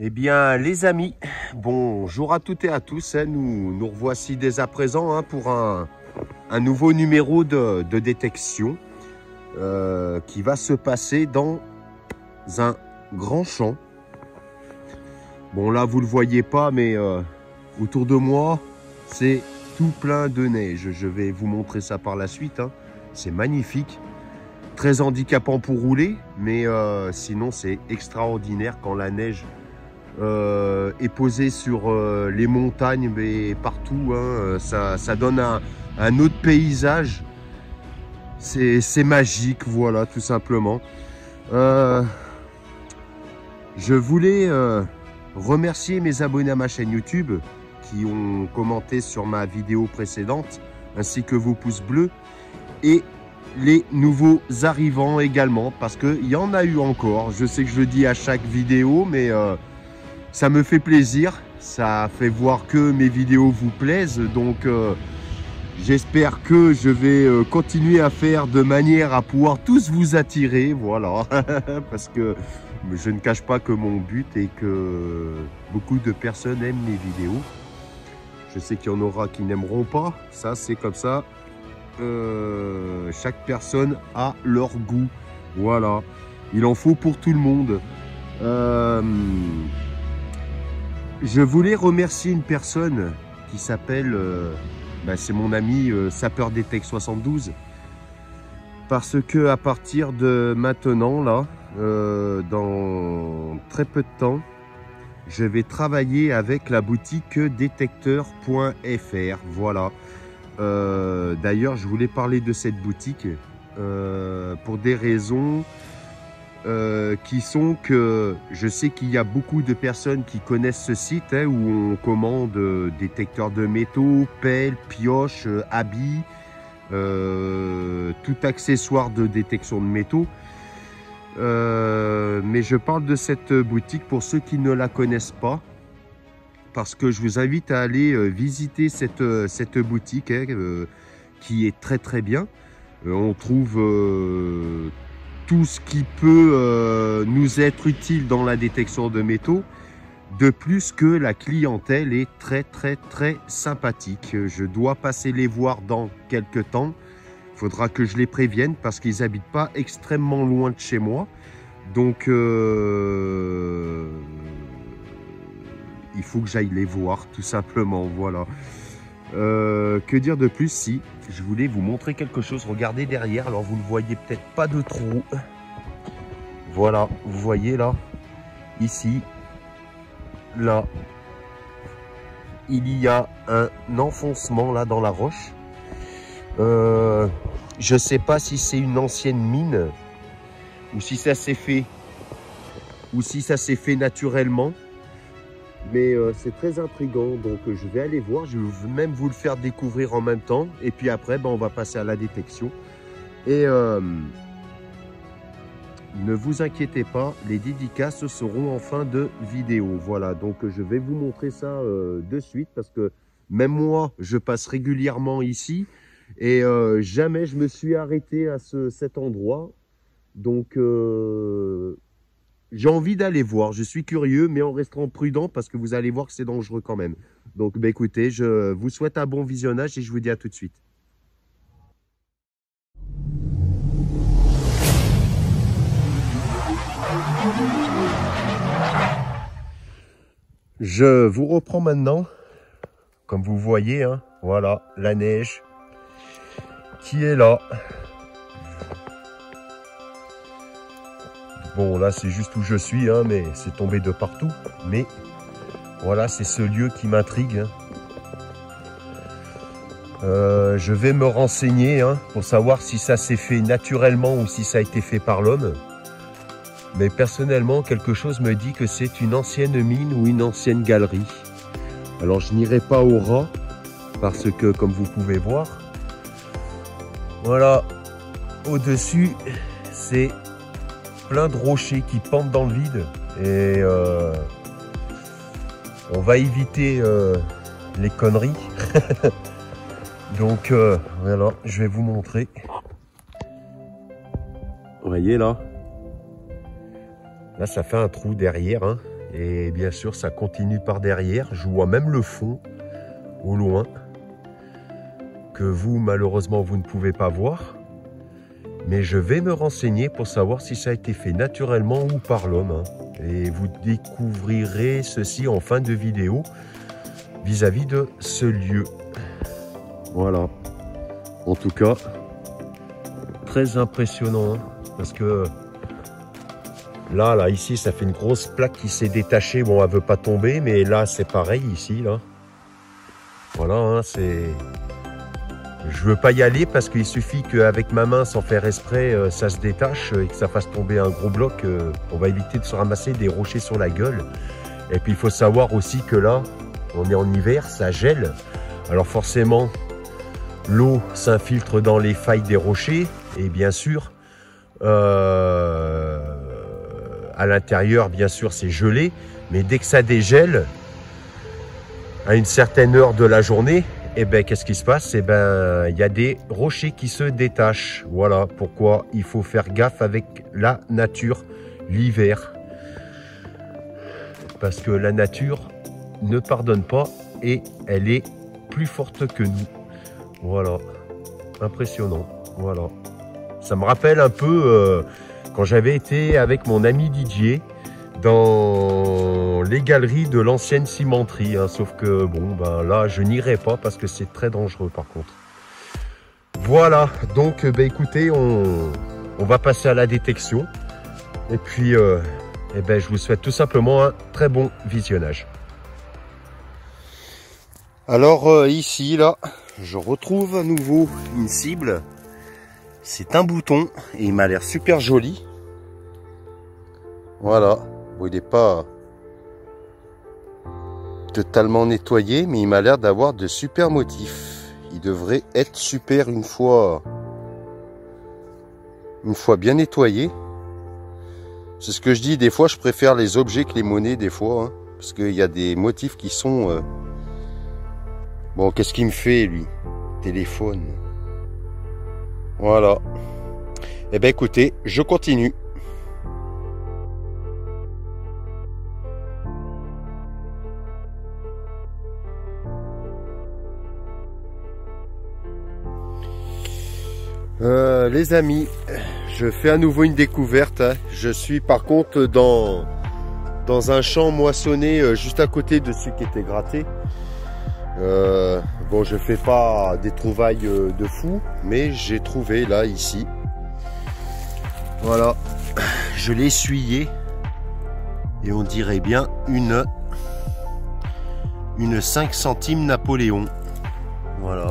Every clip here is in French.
Eh bien les amis, bonjour à toutes et à tous, nous revoici dès à présent pour un nouveau numéro de détection qui va se passer dans un grand champ. Bon là vous le voyez pas, mais autour de moi c'est tout plein de neige. Je vais vous montrer ça par la suite, c'est magnifique. Très handicapant pour rouler, mais sinon c'est extraordinaire quand la neige est posée sur les montagnes, mais partout, ça donne un autre paysage. C'est magique, voilà, tout simplement. Je voulais remercier mes abonnés à ma chaîne YouTube qui ont commenté sur ma vidéo précédente, ainsi que vos pouces bleus, et les nouveaux arrivants également, parce qu'il y en a eu encore. Je sais que je le dis à chaque vidéo, mais ça me fait plaisir, ça fait voir que mes vidéos vous plaisent, donc j'espère que je vais continuer à faire de manière à pouvoir tous vous attirer, voilà, parce que je ne cache pas que mon but est que beaucoup de personnes aiment mes vidéos. Je sais qu'il y en aura qui n'aimeront pas, ça c'est comme ça, chaque personne a leur goût, voilà, il en faut pour tout le monde. Je voulais remercier une personne qui s'appelle, c'est mon ami SapeurDetect 72, parce que à partir de maintenant, là, dans très peu de temps, je vais travailler avec la boutique détecteur.fr, voilà. D'ailleurs, je voulais parler de cette boutique pour des raisons qui sont que je sais qu'il y a beaucoup de personnes qui connaissent ce site où on commande détecteurs de métaux, pelles, pioches, habits, tout accessoire de détection de métaux. Mais je parle de cette boutique pour ceux qui ne la connaissent pas, parce que je vous invite à aller visiter cette boutique qui est très très bien. On trouve tout ce qui peut nous être utile dans la détection de métaux. De plus que la clientèle est très très très sympathique. Je dois passer les voir dans quelques temps. Il faudra que je les prévienne parce qu'ils n'habitent pas extrêmement loin de chez moi. Donc il faut que j'aille les voir tout simplement, voilà. Que dire de plus? Si, je voulais vous montrer quelque chose. Regardez derrière, alors vous ne voyez peut-être pas de trou. Voilà, vous voyez là, ici, là, il y a un enfoncement là dans la roche. Je ne sais pas si c'est une ancienne mine ou si ça s'est fait naturellement. Mais c'est très intriguant, donc je vais aller voir, je vais même vous le faire découvrir en même temps. Et puis après, on va passer à la détection. Et ne vous inquiétez pas, les dédicaces seront en fin de vidéo. Voilà, donc je vais vous montrer ça de suite parce que même moi, je passe régulièrement ici et jamais je me suis arrêté à cet endroit. Donc... j'ai envie d'aller voir, je suis curieux, mais en restant prudent parce que vous allez voir que c'est dangereux quand même. Donc écoutez, je vous souhaite un bon visionnage et je vous dis à tout de suite. Je vous reprends maintenant, comme vous voyez, hein, voilà, la neige qui est là. Bon, là, c'est juste où je suis, hein, mais c'est tombé de partout. Mais voilà, c'est ce lieu qui m'intrigue. Hein. Je vais me renseigner pour savoir si ça s'est fait naturellement ou si ça a été fait par l'homme. Mais personnellement, quelque chose me dit que c'est une ancienne mine ou une ancienne galerie. Alors, je n'irai pas au ras parce que, comme vous pouvez voir, voilà, au-dessus, c'est plein de rochers qui pendent dans le vide et on va éviter les conneries. Donc voilà, je vais vous montrer. Vous voyez là, ça fait un trou derrière hein, et bien sûr ça continue par derrière. Je vois même le fond au loin que vous malheureusement vous ne pouvez pas voir. Mais je vais me renseigner pour savoir si ça a été fait naturellement ou par l'homme. Hein. Et vous découvrirez ceci en fin de vidéo vis-à-vis de ce lieu. Voilà. En tout cas, très impressionnant. Hein, parce que là, ici, ça fait une grosse plaque qui s'est détachée. Bon, elle ne veut pas tomber, mais là, c'est pareil ici. Là. Voilà, hein, c'est... Je veux pas y aller parce qu'il suffit qu'avec ma main, sans faire exprès, ça se détache et que ça fasse tomber un gros bloc. On va éviter de se ramasser des rochers sur la gueule. Et puis il faut savoir aussi que là, on est en hiver, ça gèle. Alors forcément, l'eau s'infiltre dans les failles des rochers. Et bien sûr, à l'intérieur, bien sûr, c'est gelé. Mais dès que ça dégèle, à une certaine heure de la journée, et bien, qu'est-ce qui se passe? Eh bien, il y a des rochers qui se détachent. Voilà pourquoi il faut faire gaffe avec la nature l'hiver. Parce que la nature ne pardonne pas et elle est plus forte que nous. Voilà. Impressionnant. Voilà. Ça me rappelle un peu quand j'avais été avec mon ami Didier dans les galeries de l'ancienne cimenterie, hein, sauf que bon là je n'irai pas parce que c'est très dangereux par contre. Voilà, donc écoutez, on va passer à la détection et puis je vous souhaite tout simplement un très bon visionnage. Alors ici là, je retrouve à nouveau une cible. C'est un bouton et il m'a l'air super joli. Voilà. Bon, il n'est pas totalement nettoyé, mais il m'a l'air d'avoir de super motifs. Il devrait être super une fois bien nettoyé. C'est ce que je dis, des fois je préfère les objets que les monnaies des fois, hein, parce qu'il y a des motifs qui sont... Bon, qu'est-ce qu'il me fait lui? Téléphone. Voilà. Eh bien écoutez, je continue. Les amis, je fais à nouveau une découverte. Hein. Je suis par contre dans un champ moissonné juste à côté de celui qui était gratté. Bon, je fais pas des trouvailles de fou, mais j'ai trouvé là, ici. Voilà, je l'ai essuyé et on dirait bien une 5 centimes Napoléon. Voilà.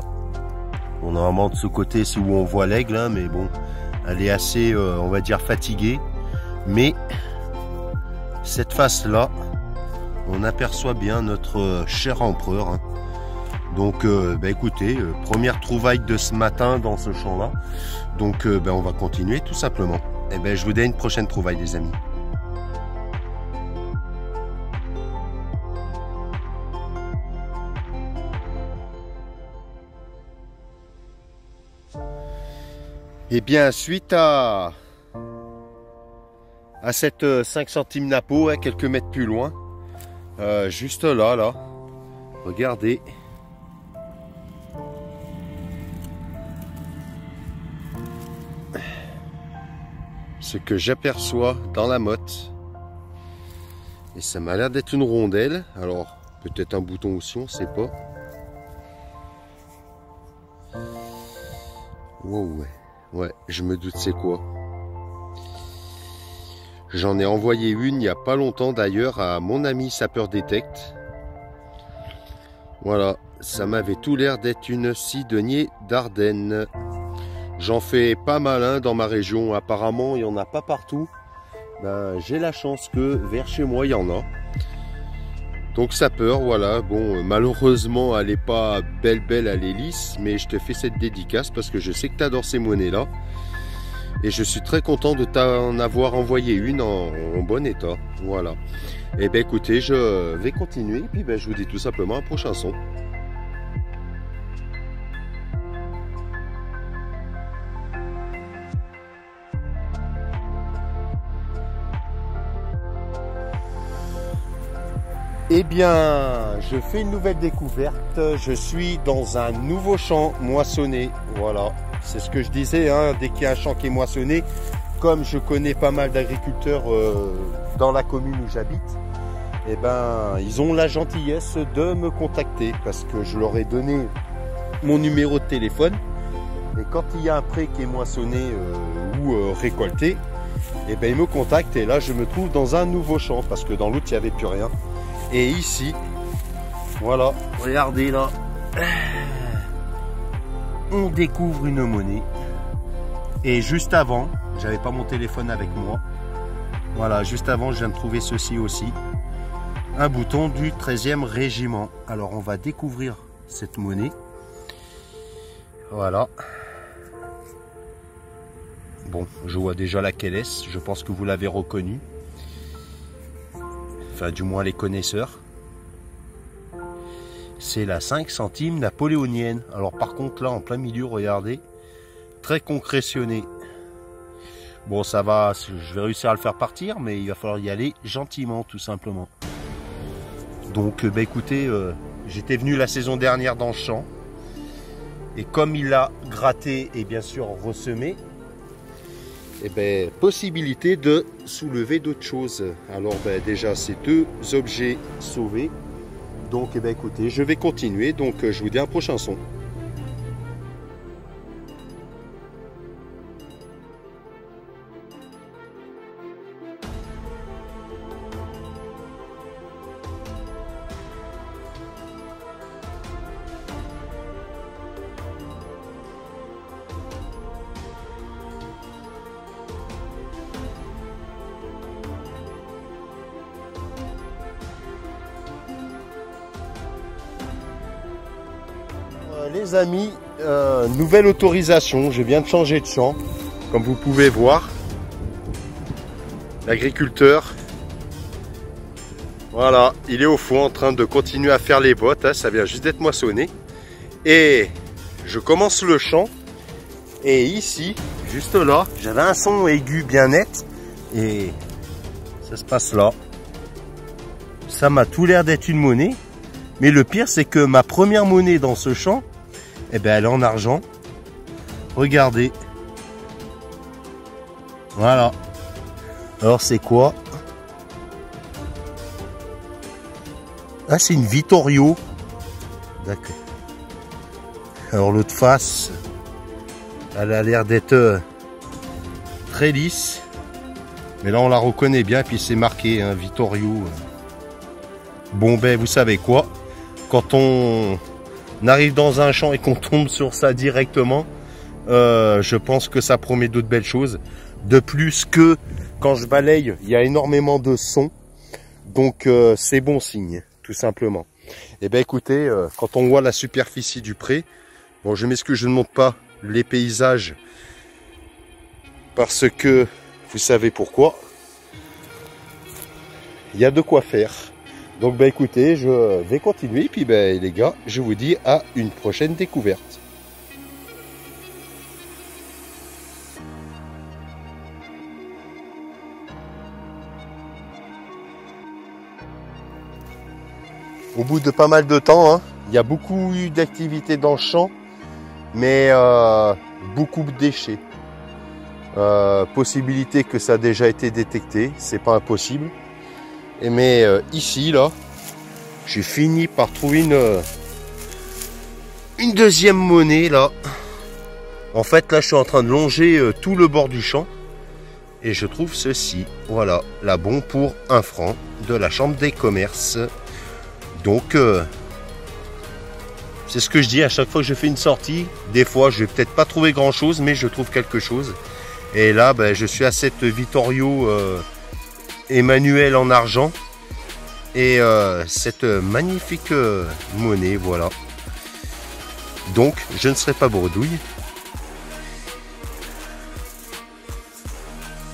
Bon, normalement de ce côté c'est où on voit l'aigle, hein, mais bon, elle est assez, on va dire, fatiguée. Mais cette face là, on aperçoit bien notre cher empereur, hein. Donc écoutez, première trouvaille de ce matin dans ce champ là. Donc on va continuer tout simplement. Et je vous dis à une prochaine trouvaille, les amis. Et bien, suite à cette 5 centimes Napo, hein, quelques mètres plus loin, juste là, regardez. Ce que j'aperçois dans la motte. Et ça m'a l'air d'être une rondelle. Alors, peut-être un bouton aussi, on ne sait pas. Wow, ouais, je me doute c'est quoi. J'en ai envoyé une il n'y a pas longtemps d'ailleurs à mon ami Sapeur Détecte. Voilà, ça m'avait tout l'air d'être une Sidonie d'Ardennes. J'en fais pas mal, hein, dans ma région. Apparemment, il n'y en a pas partout. J'ai la chance que vers chez moi, il y en a. Donc sapeur, voilà. Bon, malheureusement, elle n'est pas belle, elle est lisse. Mais je te fais cette dédicace parce que je sais que tu adores ces monnaies-là. Et je suis très content de t'en avoir envoyé une en bon état. Voilà. Et écoutez, je vais continuer. Et puis je vous dis tout simplement un prochain son. Eh bien, je fais une nouvelle découverte. Je suis dans un nouveau champ moissonné. Voilà, c'est ce que je disais, hein, dès qu'il y a un champ qui est moissonné, comme je connais pas mal d'agriculteurs dans la commune où j'habite, eh ben, ils ont la gentillesse de me contacter parce que je leur ai donné mon numéro de téléphone. Et quand il y a un pré qui est moissonné ou récolté, eh ben, ils me contactent et là, je me trouve dans un nouveau champ parce que dans l'autre, il n'y avait plus rien. Et ici, voilà, regardez là, on découvre une monnaie. Et juste avant, j'avais pas mon téléphone avec moi. Voilà, juste avant, je viens de trouver ceci aussi. Un bouton du 13e régiment. Alors, on va découvrir cette monnaie. Voilà. Bon, je vois déjà laquelle est. Je pense que vous l'avez reconnue. Enfin, du moins les connaisseurs. C'est la 5 centimes napoléonienne. Alors par contre là en plein milieu, regardez, très concrétionné. Bon, ça va, je vais réussir à le faire partir, mais il va falloir y aller gentiment tout simplement. Donc écoutez, j'étais venu la saison dernière dans le champ et comme il a gratté et bien sûr ressemé, possibilité de soulever d'autres choses. Alors déjà ces deux objets sauvés. Donc écoutez, je vais continuer. Donc je vous dis un prochain son. Les amis, nouvelle autorisation, je viens de changer de champ, comme vous pouvez voir. L'agriculteur, voilà, il est au fond en train de continuer à faire les bottes, hein, ça vient juste d'être moissonné. Et je commence le champ, et ici, juste là, j'avais un son aigu bien net, et ça se passe là. Ça m'a tout l'air d'être une monnaie, mais le pire c'est que ma première monnaie dans ce champ, elle est en argent. Regardez. Voilà. Alors c'est quoi? Ah, c'est une Vittorio. D'accord. Alors l'autre face, elle a l'air d'être très lisse. Mais là on la reconnaît bien, puis c'est marqué hein, Vittorio. Bon ben vous savez quoi, quand on arrive dans un champ et qu'on tombe sur ça directement, je pense que ça promet d'autres belles choses. De plus que quand je balaye, il y a énormément de sons. Donc c'est bon signe, tout simplement. Et ben écoutez, quand on voit la superficie du pré, bon je m'excuse, je ne montre pas les paysages parce que vous savez pourquoi. Il y a de quoi faire. Donc ben écoutez, je vais continuer. Puis ben les gars, je vous dis à une prochaine découverte. Au bout de pas mal de temps, hein, il y a beaucoup eu d'activités dans le champ, mais beaucoup de déchets. Possibilité que ça a déjà été détecté, c'est pas impossible. Mais ici, là, j'ai fini par trouver une deuxième monnaie, là. En fait, là, je suis en train de longer tout le bord du champ. Et je trouve ceci, voilà, la bombe pour 1 franc de la Chambre des commerces. Donc, c'est ce que je dis à chaque fois que je fais une sortie. Des fois, je vais peut-être pas trouver grand-chose, mais je trouve quelque chose. Et là, ben, je suis à cette Vittorio Emmanuel en argent. Et cette magnifique monnaie, voilà. Donc, je ne serai pas bredouille.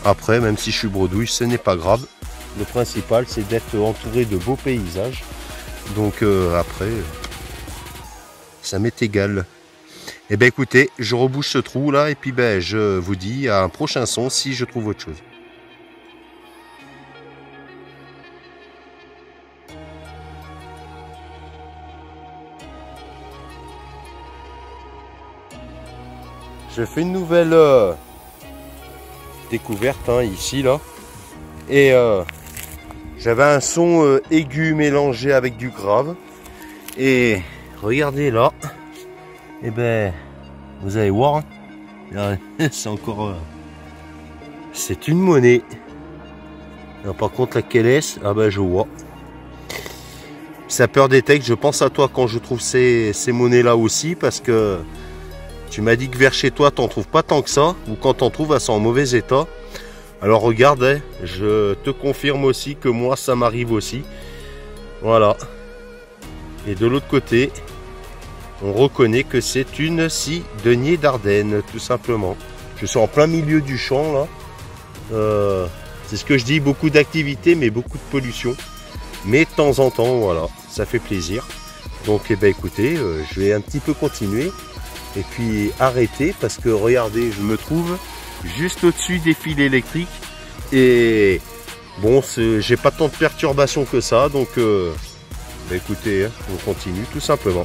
Après, même si je suis bredouille, ce n'est pas grave. Le principal, c'est d'être entouré de beaux paysages. Donc après, ça m'est égal. Et ben écoutez, je rebouche ce trou là et puis ben je vous dis à un prochain son si je trouve autre chose. Je fais une nouvelle découverte hein, ici là. Et j'avais un son aigu mélangé avec du grave. Et regardez là. Et ben vous allez voir. Hein, c'est encore. C'est une monnaie. Alors, par contre laquelle est-ce? Ah ben je vois. Ça peur détecte, je pense à toi quand je trouve ces monnaies là aussi. Parce que tu m'as dit que vers chez toi t'en trouves pas tant que ça. Ou quand t'en trouves elles sont en mauvais état. Alors regarde, hein, je te confirme aussi que moi ça m'arrive aussi. Voilà. Et de l'autre côté, on reconnaît que c'est une scie denier d'Ardenne, tout simplement. Je suis en plein milieu du champ là. C'est ce que je dis, beaucoup d'activité mais beaucoup de pollution. Mais de temps en temps, voilà, ça fait plaisir. Donc eh ben, écoutez, je vais un petit peu continuer. Et puis arrêter parce que regardez, je me trouve juste au-dessus des fils électriques et bon, j'ai pas tant de perturbations que ça, donc bah écoutez, on continue tout simplement.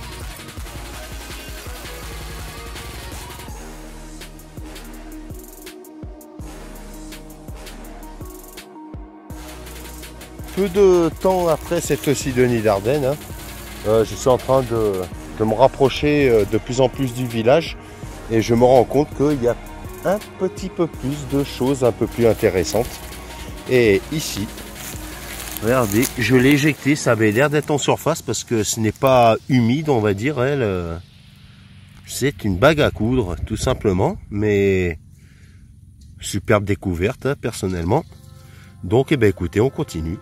Peu de temps après cette Sidonie d'Ardenne, hein, je suis en train de me rapprocher de plus en plus du village et je me rends compte qu'il y a un petit peu plus de choses un peu plus intéressantes. Et ici, regardez, je l'ai éjecté, ça avait l'air d'être en surface parce que ce n'est pas humide, on va dire. C'est une bague à coudre, tout simplement, mais superbe découverte, hein, personnellement. Donc, eh ben, écoutez, on continue.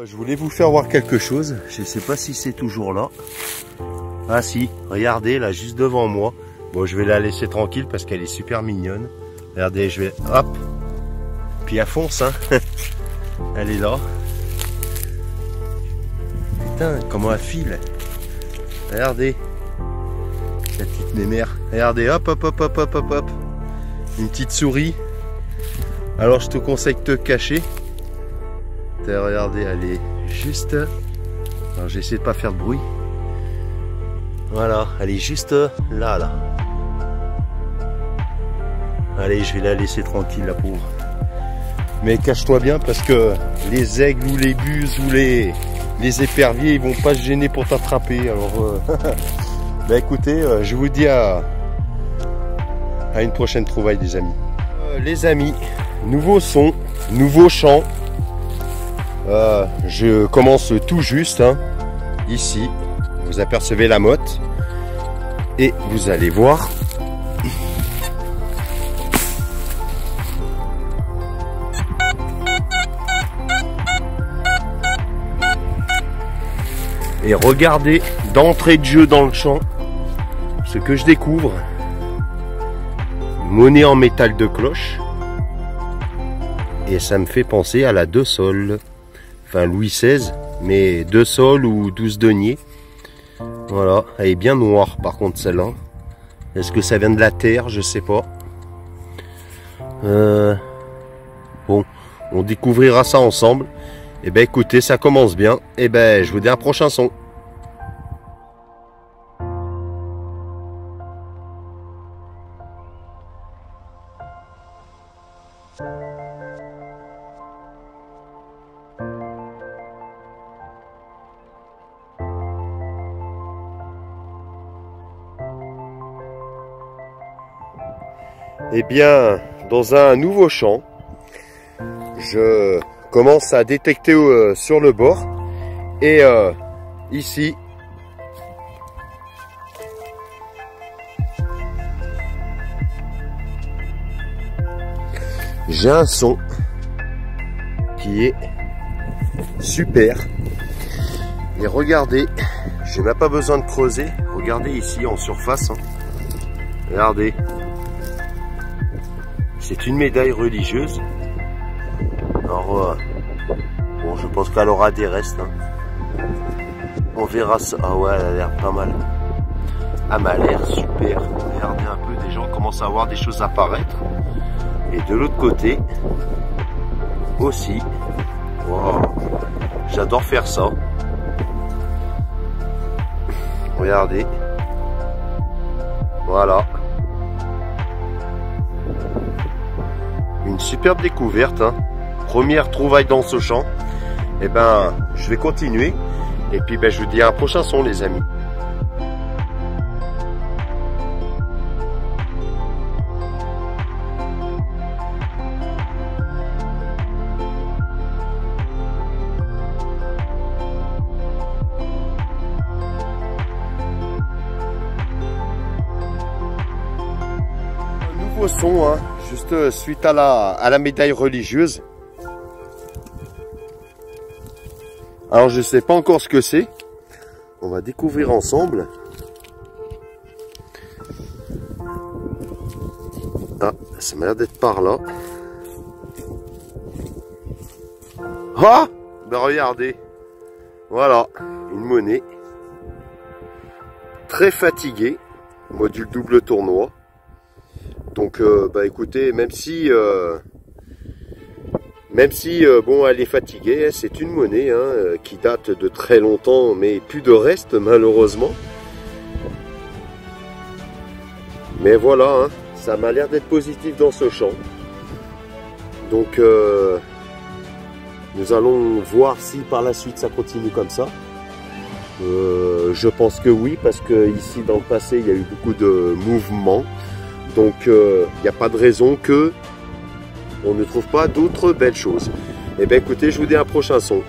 Je voulais vous faire voir quelque chose. Je ne sais pas si c'est toujours là. Ah si, regardez là juste devant moi. Bon, je vais la laisser tranquille parce qu'elle est super mignonne. Regardez, je vais hop. Puis elle fonce, hein. Elle est là. Putain, comment elle file. Regardez. La petite mémère. Regardez, hop, hop, hop, hop, hop, hop, hop. Une petite souris. Alors je te conseille de te cacher. Regardez, elle est juste... Alors j'essaie de pas faire de bruit. Voilà, elle est juste là, là. Allez, je vais la laisser tranquille, la pauvre. Mais cache-toi bien parce que les aigles ou les buses ou les éperviers, ils vont pas se gêner pour t'attraper. Alors, bah écoutez, je vous dis à une prochaine trouvaille, les amis. Les amis, nouveau son, nouveau chant. Je commence tout juste, hein, ici. Vous apercevez la motte et vous allez voir. Et regardez d'entrée de jeu dans le champ ce que je découvre. Monnaie en métal de cloche. Et ça me fait penser à la 2 sols. Enfin Louis XVI, mais 2 sols ou 12 deniers. Voilà, elle est bien noire par contre celle-là. Est-ce que ça vient de la terre? Je sais pas. Bon, on découvrira ça ensemble. Et ben écoutez, ça commence bien. Et ben je vous dis à un prochain son. Eh bien, dans un nouveau champ, je commence à détecter sur le bord. Et ici, j'ai un son qui est super. Et regardez, j'ai même pas besoin de creuser. Regardez ici en surface. Hein. Regardez. C'est une médaille religieuse. Alors, bon, je pense qu'elle aura des restes. Hein. On verra ça. Ah ouais, elle a l'air pas mal. Ah, mais elle a l'air super. Regardez un peu, des gens commencent à voir des choses apparaître. Et de l'autre côté, aussi. Wow. J'adore faire ça. Regardez. Voilà. Une superbe découverte, hein. Première trouvaille dans ce champ. Et ben, je vais continuer. Et puis, ben, je vous dis à un prochain son, les amis. Un nouveau son, hein. Juste suite à la médaille religieuse. Alors je sais pas encore ce que c'est. On va découvrir ensemble. Ah, ça m'a l'air d'être par là. Ah, ben regardez. Voilà, une monnaie. Très fatiguée. Module double tournoi. Donc, bah écoutez, même si bon, elle est fatiguée, c'est une monnaie hein, qui date de très longtemps, mais plus de reste malheureusement. Mais voilà, hein, ça m'a l'air d'être positif dans ce champ. Donc, nous allons voir si par la suite ça continue comme ça. Je pense que oui, parce que ici dans le passé, il y a eu beaucoup de mouvements. Donc, il n'y a pas de raison que on ne trouve pas d'autres belles choses. Et bien, écoutez, je vous dis à un prochain son.